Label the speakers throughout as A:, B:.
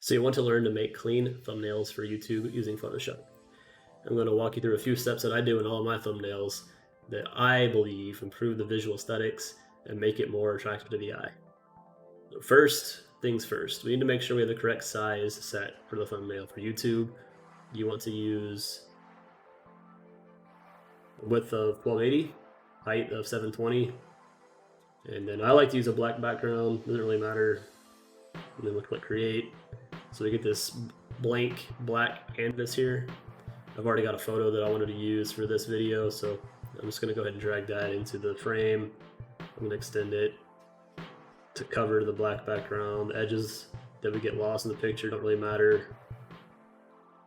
A: So you want to learn to make clean thumbnails for YouTube using Photoshop. I'm going to walk you through a few steps that I do in all of my thumbnails that I believe improve the visual aesthetics and make it more attractive to the eye. First things first, we need to make sure we have the correct size set for the thumbnail. For YouTube, you want to use a width of 1280, height of 720, and then I like to use a black background, doesn't really matter. And then we'll click create. So we get this blank black canvas here. I've already got a photo that I wanted to use for this video, so I'm just going to go ahead and drag that into the frame. I'm going to extend it to cover the black background. The edges that we get lost in the picture don't really matter.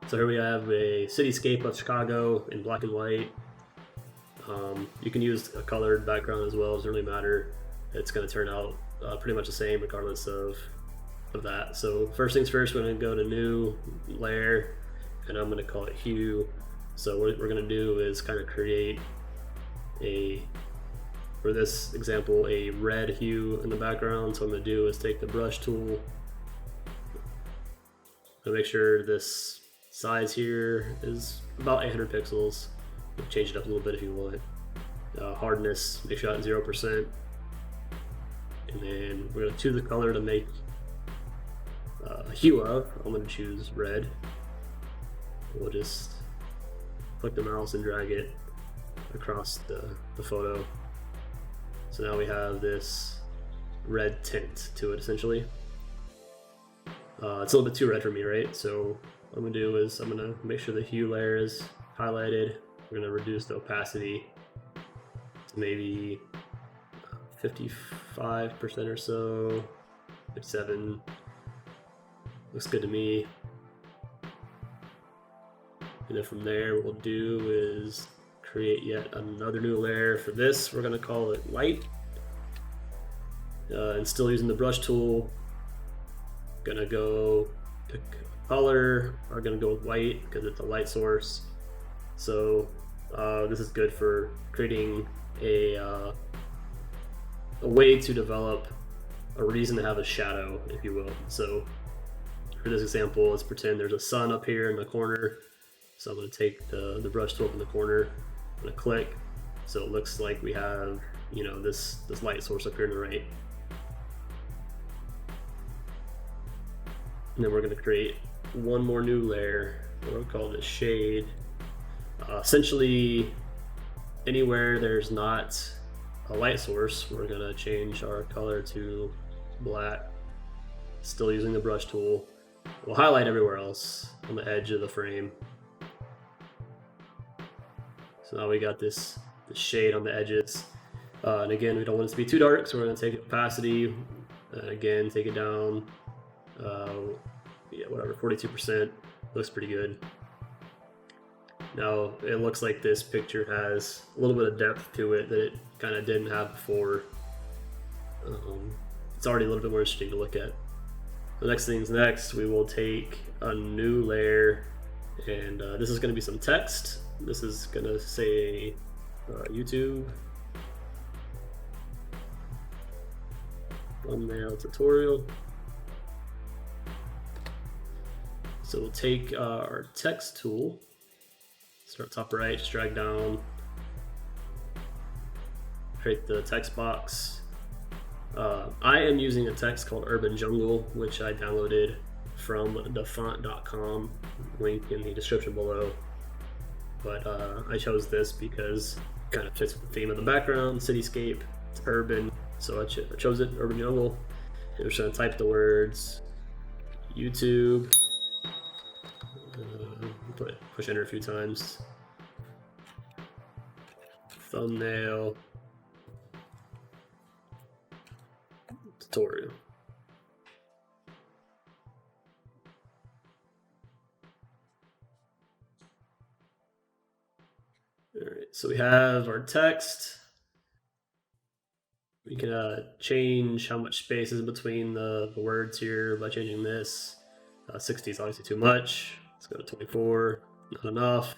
A: So here we have a cityscape of Chicago in black and white. You can use a colored background as well, it doesn't really matter. It's going to turn out pretty much the same regardless of that. So first things first, we're going to go to new layer, and I'm going to call it hue. So what we're going to do is kind of create for this example, a red hue in the background. So what I'm going to do is take the brush tool and make sure this size here is about 800 pixels. Change it up a little bit if you want. Hardness, make sure it's 0%. And then we're going to choose the color to make a hue of. I'm going to choose red. We'll just click the mouse and drag it across the photo. So now we have this red tint to it essentially. It's a little bit too red for me, right? So what I'm going to do is I'm going to make sure the hue layer is highlighted. We're going to reduce the opacity to maybe 55% or so, 57. Looks good to me. And then from there, what we'll do is create yet another new layer. For this, we're going to call it light. And still using the brush tool, gonna go pick a color. I'm gonna go with white because it's a light source. So this is good for creating a way to develop a reason to have a shadow, if you will. So for this example, let's pretend there's a sun up here in the corner. So I'm going to take the brush tool in the corner, I'm going to click, so it looks like we have, you know, this light source up here on the right. And then we're going to create one more new layer. We'll call this shade. Essentially, anywhere there's not a light source, we're going to change our color to black, still using the brush tool. We'll highlight everywhere else on the edge of the frame. So now we got this shade on the edges. And again, we don't want it to be too dark, so we're going to take opacity, and again, take it down, yeah, whatever, 42%, looks pretty good. Now, it looks like this picture has a little bit of depth to it that it kind of didn't have before. It's already a little bit more interesting to look at. The next thing's next, we will take a new layer, and this is going to be some text. This is going to say YouTube thumbnail tutorial. So we'll take our text tool, start top right, just drag down, create the text box. I am using a text called Urban Jungle, which I downloaded from thefont.com, link in the description below. But I chose this because it kind of fits with the theme of the background, cityscape, it's urban, so I chose it, Urban Jungle. I'm just going to type the words YouTube, push enter a few times, thumbnail tutorial. All right, so we have our text. We can change how much space is between the words here by changing this. 60 is obviously too much. Let's go to 24, not enough.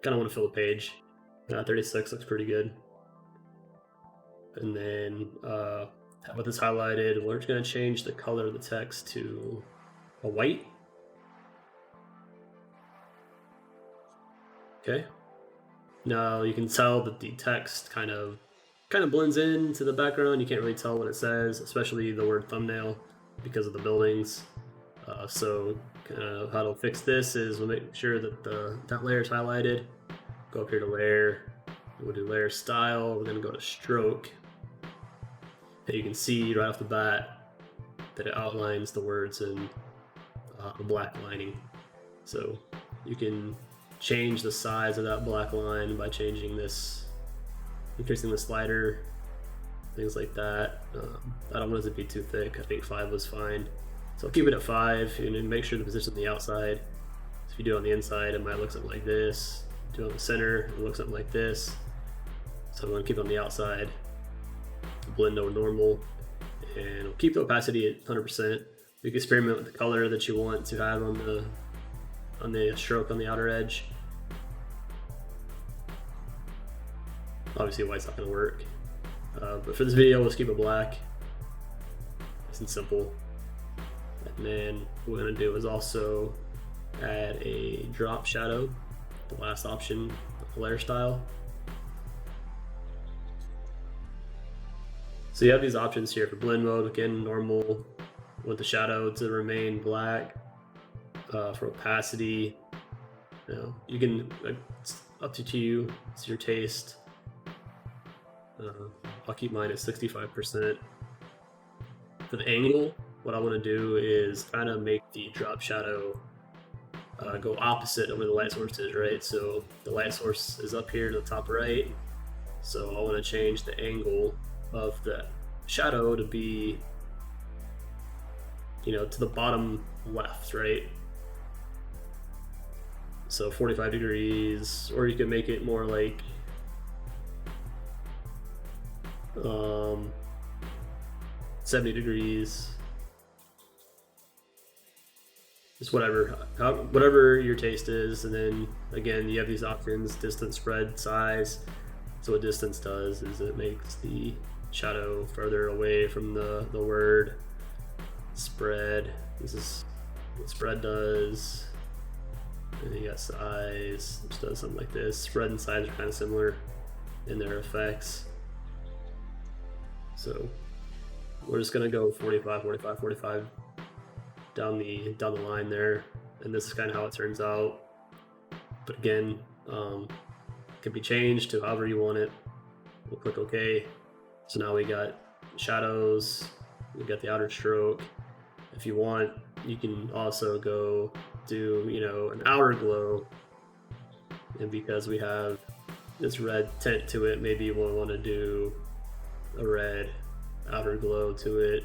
A: Kind of want to fill the page. 36 looks pretty good. And then with this highlighted, we're just going to change the color of the text to a white. Okay. Now you can tell that the text kind of blends into the background. You can't really tell what it says, especially the word thumbnail, because of the buildings. So how to fix this is we'll make sure that that layer is highlighted. Go up here to layer. We'll do layer style. We're going to go to stroke. And you can see right off the bat that it outlines the words in a black lining. So you can change the size of that black line by changing this, increasing the slider, things like that. I don't want it to be too thick. I think 5 was fine. So I'll keep it at 5 and make sure the position on the outside. So if you do it on the inside, it might look something like this. Do it on the center, it looks something like this. So I'm going to keep it on the outside, blend over normal, and we'll keep the opacity at 100%. You can experiment with the color that you want to have on the stroke on the outer edge. Obviously white's not going to work, but for this video let's keep it black. Nice and simple. And then what we're going to do is also add a drop shadow, the last option of the layer style. So you have these options here for blend mode. Again, normal, want the shadow to remain black. For opacity, you can, it's up to you, it's your taste. I'll keep mine at 65%. For the angle, what I want to do is kind of make the drop shadow go opposite of where the light source is, right? So the light source is up here to the top right. So I want to change the angle of the shadow to be, to the bottom left, right? So 45 degrees, or you can make it more like 70 degrees. Just whatever your taste is. And then again, you have these options: distance, spread, size. So what distance does is it makes the shadow further away from the word. Spread, this is what spread does. And then you got size, which does something like this. Spread and size are kind of similar in their effects. So we're just gonna go 45, 45, 45 down the line there, and this is kind of how it turns out. But again, it can be changed to however you want it. We'll click OK. So now we got shadows, we got the outer stroke. If you want, you can also go do, an outer glow. And because we have this red tint to it, maybe we'll want to do a red outer glow to it.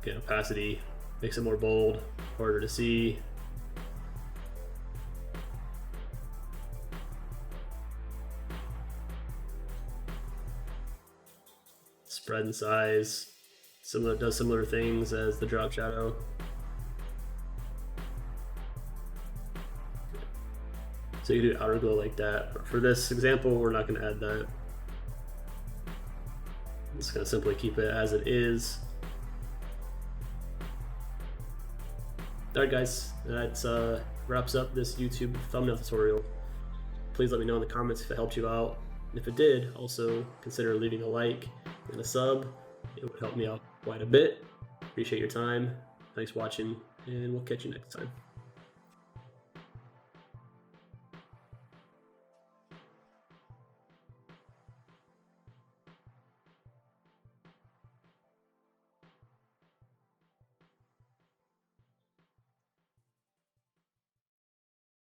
A: Again, opacity makes it more bold, harder to see. Spread and size, does similar things as the drop shadow. So you do outer glow like that. But for this example, we're not going to add that. I'm just going to simply keep it as it is. Alright guys, that wraps up this YouTube thumbnail tutorial. Please let me know in the comments if it helped you out. And if it did, also consider leaving a like and a sub. It would help me out quite a bit. Appreciate your time. Thanks for watching, and we'll catch you next time.